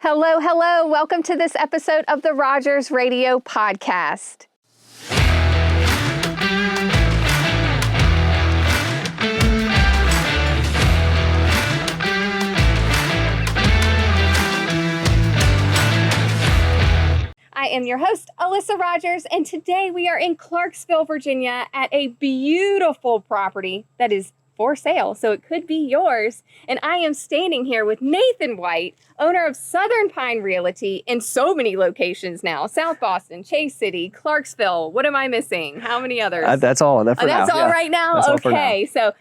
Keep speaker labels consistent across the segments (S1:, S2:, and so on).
S1: Hello, hello. Welcome to this episode of the Rogers Radio Podcast. I am your host, Alyssa Rogers, and today we are in Clarksville, Virginia at a beautiful property that is for sale, so it could be yours. And I am standing here with Nathan White, owner of Southern Pine Realty in so many locations now. South Boston, Chase City, Clarksville. What am I missing? How many others?
S2: That's all.
S1: That's all right now?
S2: That's
S1: okay, so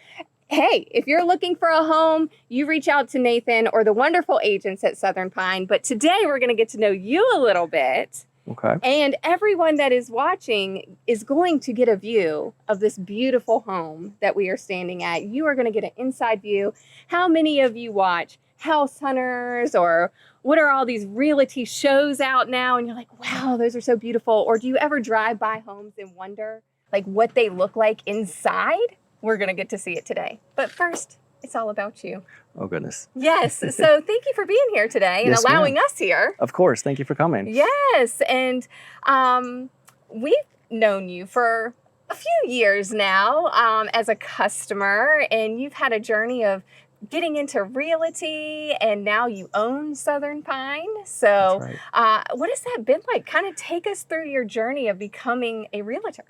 S1: hey, if you're looking for a home, you reach out to Nathan or the wonderful agents at Southern Pine. But today we're going to get to know you a little bit.
S2: Okay.
S1: And everyone that is watching is going to get a view of this beautiful home that we are standing at. You are going to get an inside view. How many of you watch House Hunters, or what are all these realty shows out now? And you're like, wow, those are so beautiful. Or do you ever drive by homes and wonder like what they look like inside? We're going to get to see it today. But first, it's all about you.
S2: Oh, goodness.
S1: Yes. So thank you for being here today and allowing us here.
S2: Of course. Thank you for coming.
S1: Yes. And we've known you for a few years now as a customer, and you've had a journey of getting into realty, and now you own Southern Pine. So
S2: That's right.
S1: What has that been like? Kind of take us through your journey of becoming a realtor.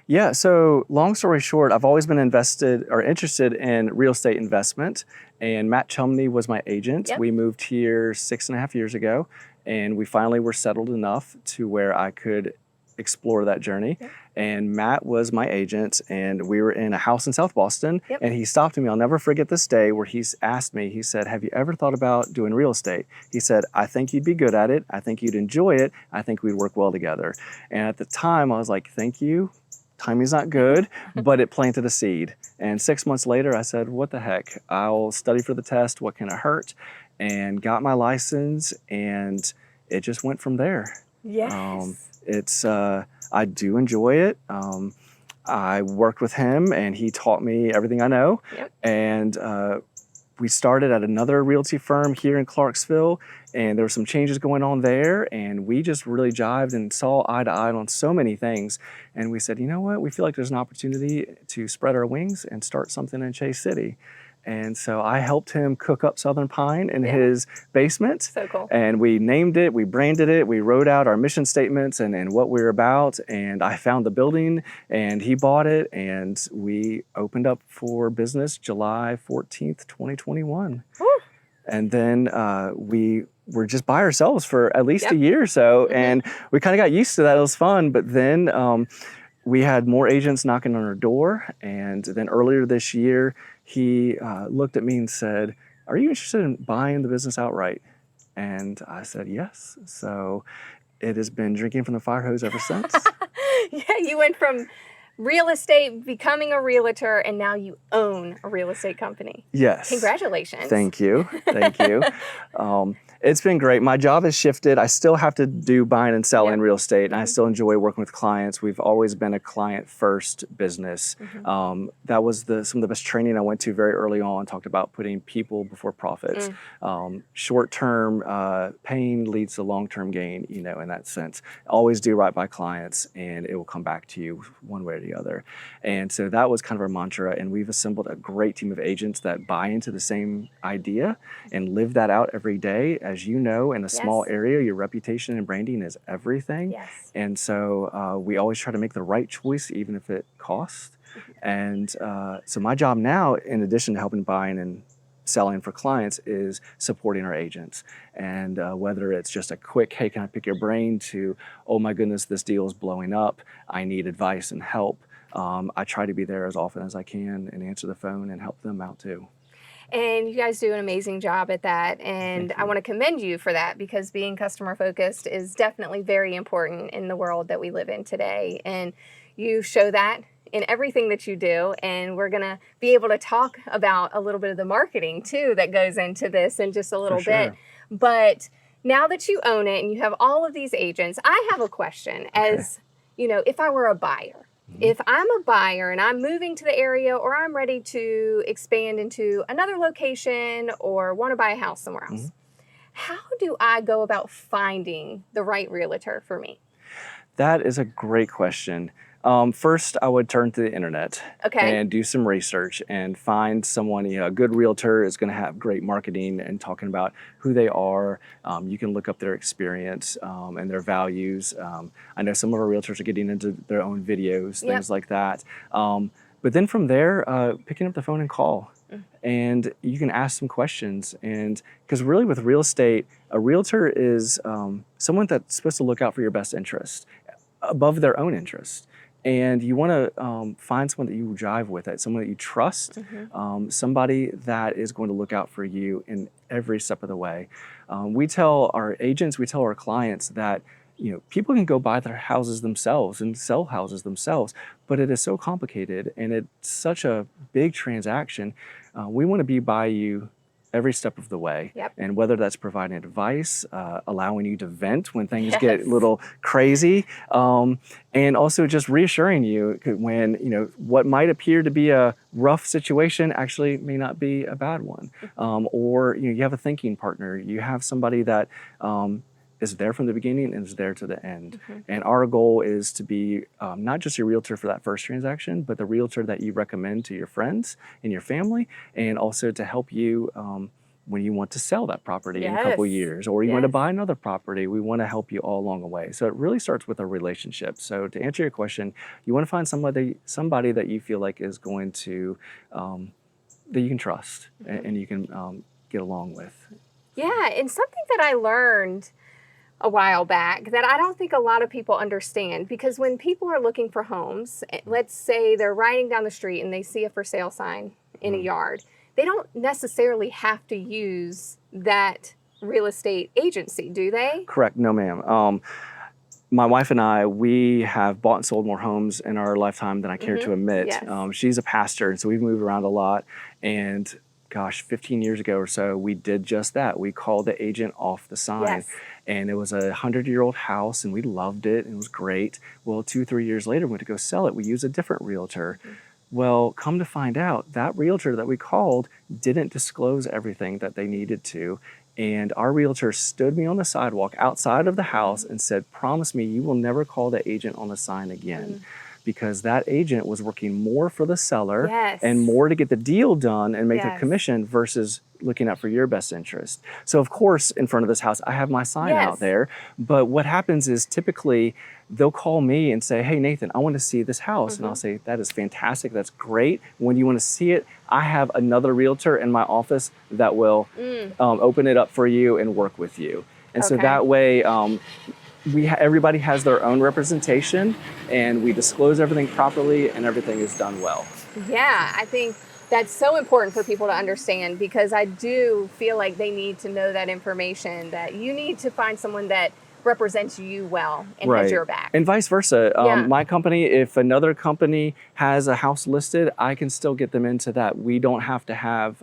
S2: Yeah. So long story short, I've always been interested in real estate investment. And Matt Chumney was my agent.
S1: Yep.
S2: We moved here 6.5 years ago, and we finally were settled enough to where I could explore that journey.
S1: Yep.
S2: And Matt was my agent, and we were in a house in South Boston.
S1: Yep.
S2: And he stopped me. I'll never forget this day where he's asked me, he said, "Have you ever thought about doing real estate?" He said, "I think you'd be good at it. I think you'd enjoy it. I think we'd work well together." And at the time I was like, "Thank you. Timing's not good," but it planted a seed. And 6 months later, I said, what the heck? I'll study for the test. What can it hurt? And got my license, and it just went from there.
S1: Yes.
S2: I do enjoy it. I worked with him, and he taught me everything I know.
S1: Yep.
S2: And we started at another realty firm here in Clarksville, and there were some changes going on there, and we just really jived and saw eye to eye on so many things. And we said, you know what, we feel like there's an opportunity to spread our wings and start something in Chase City. And so I helped him cook up Southern Pine in his basement.
S1: So cool.
S2: And we named it, we branded it, we wrote out our mission statements and what we were about. And I found the building, and he bought it, and we opened up for business July 14th, 2021.
S1: Woo.
S2: And then we were just by ourselves for at least a year or so.
S1: Mm-hmm.
S2: And we kind of got used to that. It was fun. But then we had more agents knocking on our door. And then earlier this year, he looked at me and said, "Are you interested in buying the business outright?" And I said, yes. So it has been drinking from the fire hose ever since.
S1: Yeah, you went from real estate, becoming a realtor, and now you own a real estate company.
S2: Yes.
S1: Congratulations.
S2: Thank you. Thank you. It's been great. My job has shifted. I still have to do buying and selling in real estate, and I still enjoy working with clients. We've always been a client-first business. That was some of the best training I went to very early on. Talked about putting people before profits. Short-term pain leads to long-term gain, in that sense. Always do right by clients, and it will come back to you one way or the other. And so that was kind of our mantra, and we've assembled a great team of agents that buy into the same idea and live that out every day. As you know, in a small area, your reputation and branding is everything.
S1: Yes.
S2: And so we always try to make the right choice, even if it costs. And so my job now, in addition to helping buying and selling for clients, is supporting our agents. And whether it's just a quick, hey, can I pick your brain, to, oh my goodness, this deal is blowing up, I need advice and help. I try to be there as often as I can and answer the phone and help them out too.
S1: And you guys do an amazing job at that. And I want to commend you for that, because being customer focused is definitely very important in the world that we live in today. And you show that in everything that you do. And we're going to be able to talk about a little bit of the marketing too that goes into this in just a little bit. But now that you own it and you have all of these agents, I have a question. As if I were a buyer, if I'm a buyer and I'm moving to the area, or I'm ready to expand into another location or want to buy a house somewhere else, How do I go about finding the right realtor for me?
S2: That is a great question. First, I would turn to the internet
S1: Okay.
S2: and do some research and find someone. A good realtor is going to have great marketing and talking about who they are. You can look up their experience and their values. I know some of our realtors are getting into their own videos,
S1: Yep.
S2: things like that. But then from there, picking up the phone and call. And you can ask some questions. And because really with real estate, a realtor is someone that's supposed to look out for your best interest above their own interest. And you want to find someone that you jive with, someone that you trust, somebody that is going to look out for you in every step of the way. We tell our agents, we tell our clients that people can go buy their houses themselves and sell houses themselves, but it is so complicated and it's such a big transaction. We want to be by you every step of the way.
S1: Yep.
S2: And whether that's providing advice, allowing you to vent when things
S1: Yes.
S2: get a little crazy, and also just reassuring you when what might appear to be a rough situation actually may not be a bad one. Or you have a thinking partner, you have somebody that is there from the beginning and is there to the end. And our goal is to be not just your realtor for that first transaction, but the realtor that you recommend to your friends and your family, and also to help you when you want to sell that property in a couple of
S1: Yes.
S2: years, or you want to
S1: Yes.
S2: buy another property. We want to help you all along the way. So it really starts with a relationship. So to answer your question, you want to find somebody that you feel like is going to that you can trust and you can get along with.
S1: Yeah, and something that I learned a while back that I don't think a lot of people understand, because when people are looking for homes, let's say they're riding down the street and they see a for sale sign in a yard, they don't necessarily have to use that real estate agency, do they?
S2: Correct. No, ma'am. My wife and I, we have bought and sold more homes in our lifetime than I care to admit.
S1: Yes.
S2: She's a pastor, and so we've moved around a lot. And gosh, 15 years ago or so, we did just that. We called the agent off the sign.
S1: Yes.
S2: And it was a 100-year-old house, and we loved it. And it was great. Well, 2-3 years later, we went to go sell it. We used a different realtor. Well, come to find out, that realtor that we called didn't disclose everything that they needed to. And our realtor stood me on the sidewalk outside of the house and said, "Promise me you will never call the agent on the sign again." Because that agent was working more for the seller
S1: Yes.
S2: and more to get the deal done and make a
S1: Yes.
S2: commission versus looking out for your best interest. So of course, in front of this house, I have my sign
S1: Yes.
S2: out there. But what happens is typically they'll call me and say, "Hey, Nathan, I want to see this house." And I'll say, "That is fantastic. That's great. When you want to see it, I have another realtor in my office that will open it up for you and work with you." And so
S1: Okay.
S2: that way, everybody has their own representation, and we disclose everything properly, and everything is done well.
S1: Yeah, I think that's so important for people to understand, because I do feel like they need to know that information, that you need to find someone that represents you well and has your back.
S2: And vice versa.
S1: Yeah.
S2: My company, if another company has a house listed, I can still get them into that. We don't have to have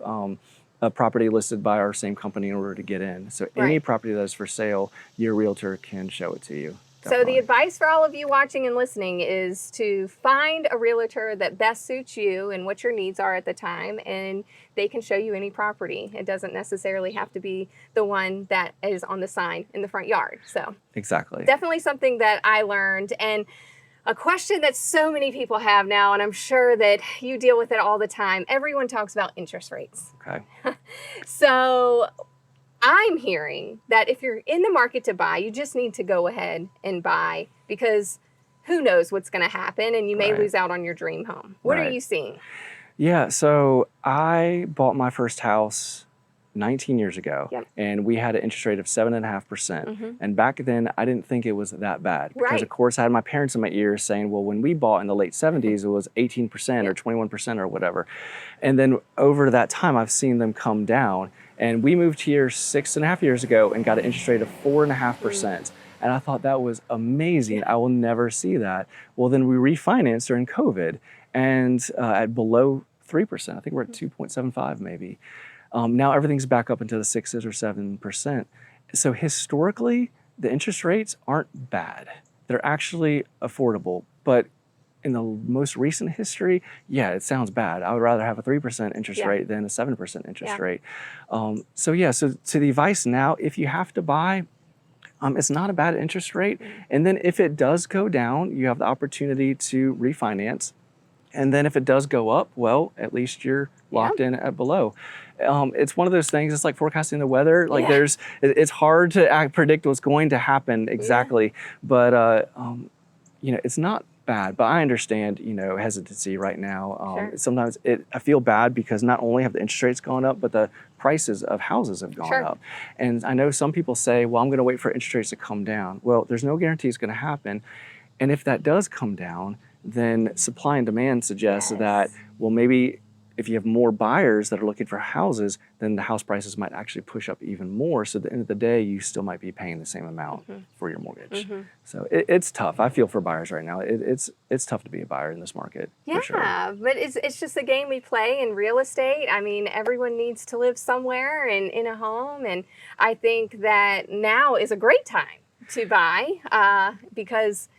S2: a property listed by our same company in order to get in. So any
S1: Right.
S2: property that is for sale, your realtor can show it to you.
S1: So the
S2: Definitely.
S1: advice for all of you watching and listening is to find a realtor that best suits you and what your needs are at the time, and they can show you any property. It doesn't necessarily have to be the one that is on the sign in the front yard. So
S2: Exactly.
S1: definitely something that I learned, and a question that so many people have now, and I'm sure that you deal with it all the time. Everyone talks about interest rates.
S2: Okay.
S1: So I'm hearing that if you're in the market to buy, you just need to go ahead and buy, because who knows what's going to happen, and you may
S2: Right.
S1: lose out on your dream home. What are
S2: Right.
S1: you seeing?
S2: Yeah, so I bought my first house 19 years ago,
S1: Yep.
S2: and we had an interest rate of 7.5%. And back then, I didn't think it was that bad because,
S1: Right.
S2: of course, I had my parents in my ears saying, "Well, when we bought in the late 70s, it was 18% or 21% or whatever." And then over that time, I've seen them come down. And we moved here 6.5 years ago and got an interest rate of 4.5%. And I thought that was amazing. I will never see that. Well, then we refinanced during COVID and at below 3%. I think we're at 2.75 maybe. Now everything's back up into the 6s or 7%. So historically, the interest rates aren't bad. They're actually affordable. But in the most recent history, yeah, it sounds bad. I would rather have a 3% interest rate than a 7% interest rate. So to the advice now, if you have to buy, it's not a bad interest rate. And then if it does go down, you have the opportunity to refinance. And then if it does go up, well, at least you're locked in at below. It's one of those things. It's like forecasting the weather. Like it's hard to predict what's going to happen exactly. But it's not bad. But I understand, hesitancy right now. Sometimes I feel bad because not only have the interest rates gone up, but the prices of houses have gone up. And I know some people say, well, I'm going to wait for interest rates to come down. Well, there's no guarantee it's going to happen. And if that does come down, then supply and demand suggests that, well, maybe if you have more buyers that are looking for houses, then the house prices might actually push up even more. So at the end of the day, you still might be paying the same amount for your mortgage. So it's tough. I feel for buyers right now. It's tough to be a buyer in this market.
S1: Yeah,
S2: for sure.
S1: But it's just a game we play in real estate. I mean, everyone needs to live somewhere and in a home. And I think that now is a great time to buy because,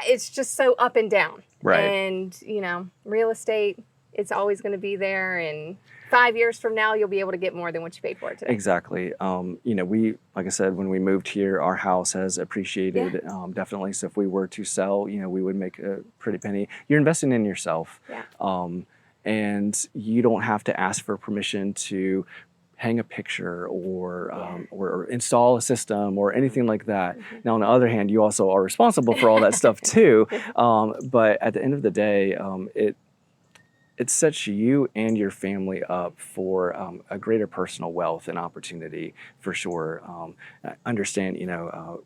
S1: it's just so up and down.
S2: Right.
S1: And, real estate, it's always going to be there. And 5 years from now, you'll be able to get more than what you paid for it today.
S2: Exactly. We, like I said, when we moved here, our house has appreciated definitely. So if we were to sell, we would make a pretty penny. You're investing in yourself. And you don't have to ask for permission to hang a picture or install a system or anything like that. Now, on the other hand, you also are responsible for all that stuff too. But at the end of the day, it sets you and your family up for a greater personal wealth and opportunity for sure. I understand,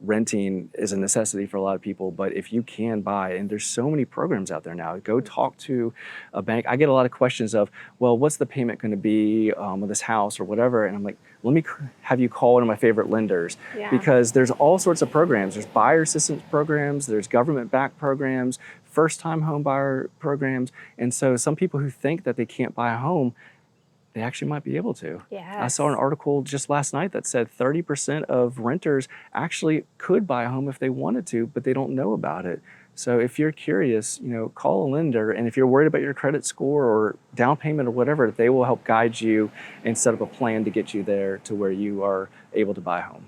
S2: renting is a necessity for a lot of people, but if you can buy, and there's so many programs out there now, go talk to a bank. I get a lot of questions of, well, what's the payment going to be with this house or whatever? And I'm like, let me have you call one of my favorite lenders because there's all sorts of programs. There's buyer assistance programs, there's government-backed programs, first-time home buyer programs. And so some people who think that they can't buy a home, they actually might be able to. I saw an article just last night that said 30% of renters actually could buy a home if they wanted to, but they don't know about it. So if you're curious, call a lender. And if you're worried about your credit score or down payment or whatever, they will help guide you and set up a plan to get you there to where you are able to buy a home.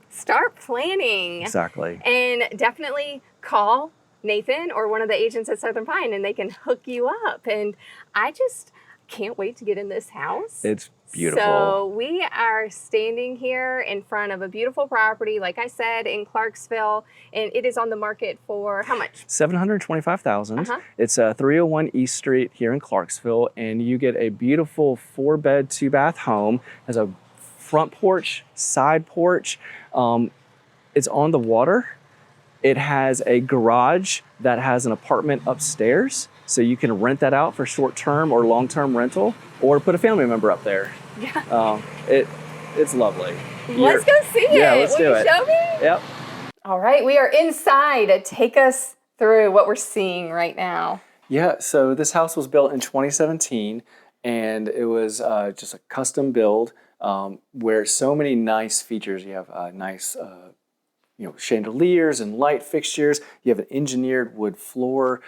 S1: Start planning.
S2: Exactly.
S1: And definitely call Nathan or one of the agents at Southern Pine and they can hook you up. And I just can't wait to get in this house.
S2: It's beautiful.
S1: So we are standing here in front of a beautiful property, like I said, in Clarksville, and it is on the market for how much?
S2: $725,000. It's 301 East Street here in Clarksville, and you get a beautiful 4-bed, 2-bath home. It has a front porch, side porch. It's on the water. It has a garage that has an apartment upstairs, so you can rent that out for short-term or long-term rental, or put a family member up there. It's lovely.
S1: Let's go see it.
S2: Yeah, let's do it.
S1: Will you show me?
S2: Yep.
S1: All right, we are inside. Take us through what we're seeing right now.
S2: Yeah, so this house was built in 2017, and it was just a custom build where so many nice features. You have nice chandeliers and light fixtures. You have an engineered wood floor,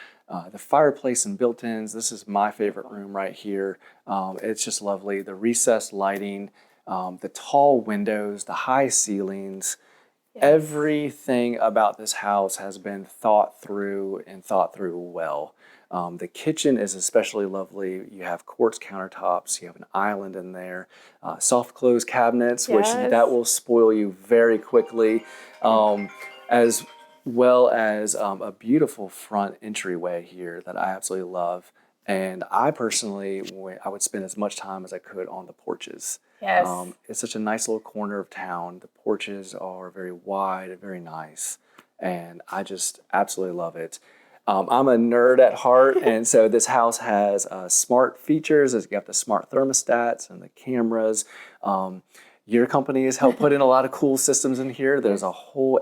S2: the fireplace and built-ins. This is my favorite room right here. It's just lovely. The recessed lighting, the tall windows, the high ceilings. Everything about this house has been thought through well. The kitchen is especially lovely. You have quartz countertops. You have an island in there. Soft close cabinets, which that will spoil you very quickly, as well as a beautiful front entryway here that I absolutely love. And I personally, I would spend as much time as I could on the porches. It's such a nice little corner of town. The porches are very wide and very nice, and I just absolutely love it. I'm a nerd at heart, and so this house has smart features. You have the smart thermostats and the cameras. Your company has helped put in a lot of cool systems in here. There's a whole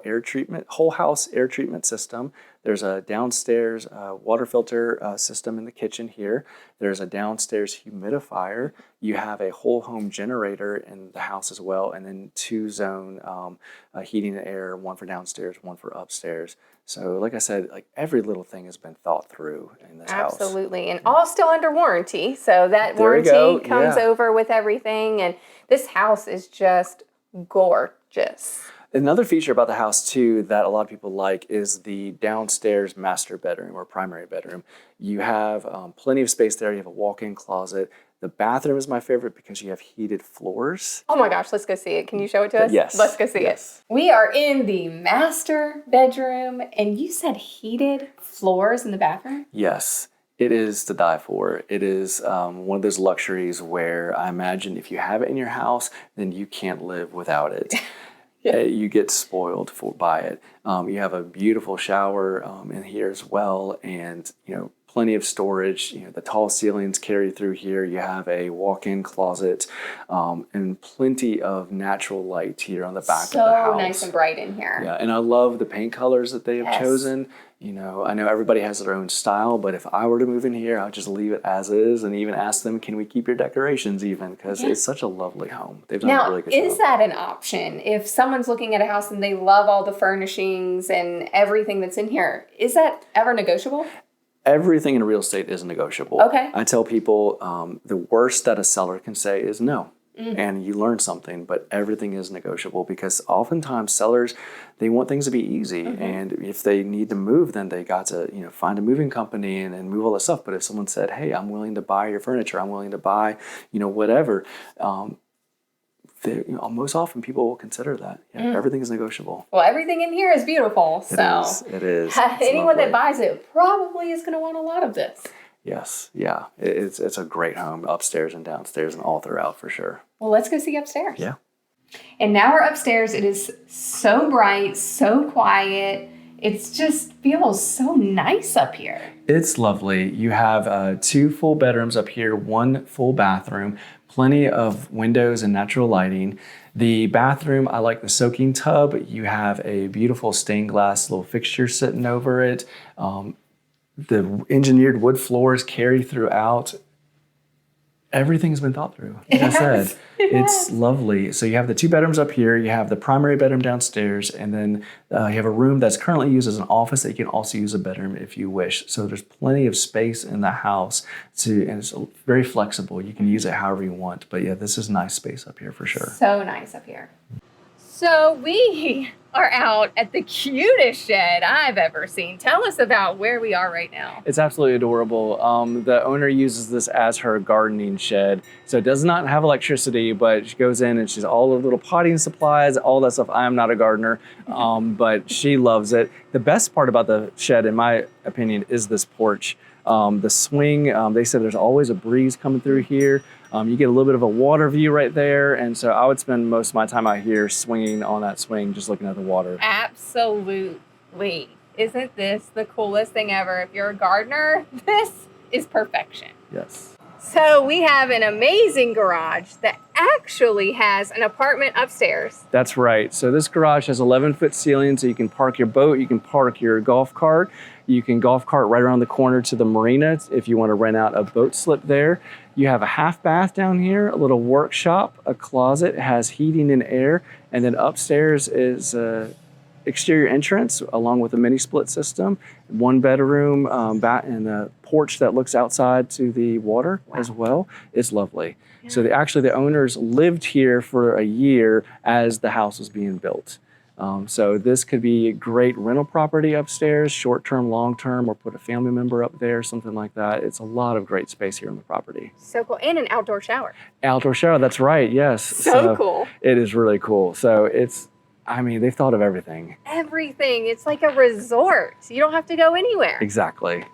S2: house air treatment system There's a downstairs water filter system in the kitchen here. There's a downstairs humidifier. You have a whole home generator in the house as well, and then 2-zone heating and air, one for downstairs, one for upstairs. So like I said, like every little thing has been thought through in this house.
S1: Absolutely. And all still under warranty. So that
S2: There we
S1: warranty
S2: go.
S1: comes
S2: Yeah.
S1: over with everything. And this house is just gorgeous.
S2: Another feature about the house too that a lot of people like is the downstairs master bedroom or primary bedroom. You have plenty of space there. You have a walk-in closet. The bathroom is my favorite because you have heated floors.
S1: Oh my gosh, let's go see it. Can you show it to us?
S2: Yes.
S1: Let's go see it. We are in the master bedroom, and you said heated floors in the bathroom?
S2: Yes. It is to die for. It is one of those luxuries where I imagine if you have it in your house, then you can't live without it.
S1: Yeah.
S2: You get spoiled by it. You have a beautiful shower in here as well, and plenty of storage. The tall ceilings carry through here. You have a walk-in closet and plenty of natural light here on the back of the house.
S1: So nice and bright in here.
S2: Yeah, and I love the paint colors that they have chosen. I know everybody has their own style, but if I were to move in here, I'd just leave it as is and even ask them, can we keep your decorations even? Because it's such a lovely home. They've done a really good job.
S1: Is that an option? If someone's looking at a house and they love all the furnishings and everything that's in here, is that ever negotiable?
S2: Everything in real estate is negotiable.
S1: Okay.
S2: I tell people the worst that a seller can say is no. And you learn something, but everything is negotiable because oftentimes sellers, they want things to be easy. And if they need to move, then they got to find a moving company and move all this stuff. But if someone said, hey, I'm willing to buy your furniture, I'm willing to buy whatever, most often people will consider that. Everything is negotiable.
S1: Well, everything in here is beautiful. So
S2: It is.
S1: anyone that buys it probably is going to want a lot of this.
S2: Yes, yeah. It's a great home upstairs and downstairs and all throughout for sure.
S1: Well, let's go see upstairs.
S2: Yeah.
S1: And now we're upstairs. It is so bright, so quiet. It just feels so nice up here.
S2: It's lovely. You have 2 full bedrooms up here, 1 full bathroom, plenty of windows and natural lighting. The bathroom, I like the soaking tub. You have a beautiful stained glass little fixture sitting over it. The engineered wood floors carry throughout. Everything's been thought through. Like I said, it's lovely. So you have the 2 bedrooms up here. You have the primary bedroom downstairs, and then you have a room that's currently used as an office that you can also use a bedroom if you wish. So there's plenty of space in the house and it's very flexible. You can use it however you want. But yeah, this is nice space up here for sure.
S1: So nice up here. So we are out at the cutest shed I've ever seen. Tell us about where we are right now.
S2: It's absolutely adorable. The owner uses this as her gardening shed. So it does not have electricity, but she goes in and she's all the little potting supplies, all that stuff. I am not a gardener, but she loves it. The best part about the shed, in my opinion, is this porch. The swing, they said there's always a breeze coming through here. You get a little bit of a water view right there. And so I would spend most of my time out here swinging on that swing, just looking at the water.
S1: Absolutely. Isn't this the coolest thing ever? If you're a gardener, this is perfection.
S2: Yes.
S1: So we have an amazing garage that actually has an apartment upstairs.
S2: That's right. So this garage has 11-foot ceiling, so you can park your boat, you can park your golf cart. You can golf cart right around the corner to the marina if you want to rent out a boat slip there. You have a half bath down here, a little workshop, a closet, it has heating and air, and then upstairs is exterior entrance along with a mini split system, 1 bedroom, and a porch that looks outside to the water as well. It's lovely. Yeah. So the owners lived here for a year as the house was being built. So this could be a great rental property upstairs, short-term, long-term, or put a family member up there, something like that. It's a lot of great space here on the property.
S1: So cool. And an outdoor shower.
S2: Outdoor shower, that's right, yes.
S1: So cool.
S2: It is really cool. So they've thought of everything.
S1: Everything. It's like a resort. You don't have to go anywhere.
S2: Exactly.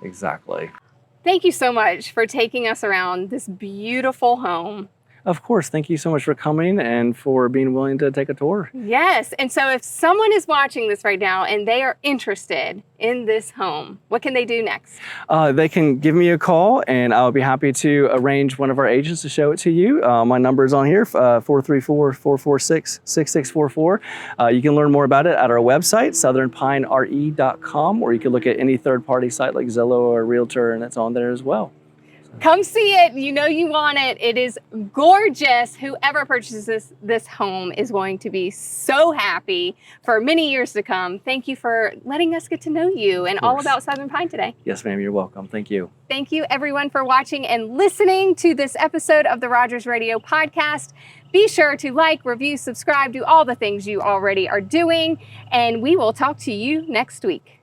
S1: Thank you so much for taking us around this beautiful home.
S2: Of course. Thank you so much for coming and for being willing to take a tour.
S1: Yes. And so if someone is watching this right now and they are interested in this home, what can they do next?
S2: They can give me a call and I'll be happy to arrange one of our agents to show it to you. My number is on here, 434-446-6644. You can learn more about it at our website, southernpinere.com, or you can look at any third-party site like Zillow or Realtor, and it's on there as well.
S1: Come see it. You know you want it. It is gorgeous. Whoever purchases this home is going to be so happy for many years to come. Thank you for letting us get to know you and all about Southern Pine today.
S2: Yes, ma'am. You're welcome. Thank you.
S1: Thank you, everyone, for watching and listening to this episode of the Rogers Radio Podcast. Be sure to like, review, subscribe, do all the things you already are doing, and we will talk to you next week.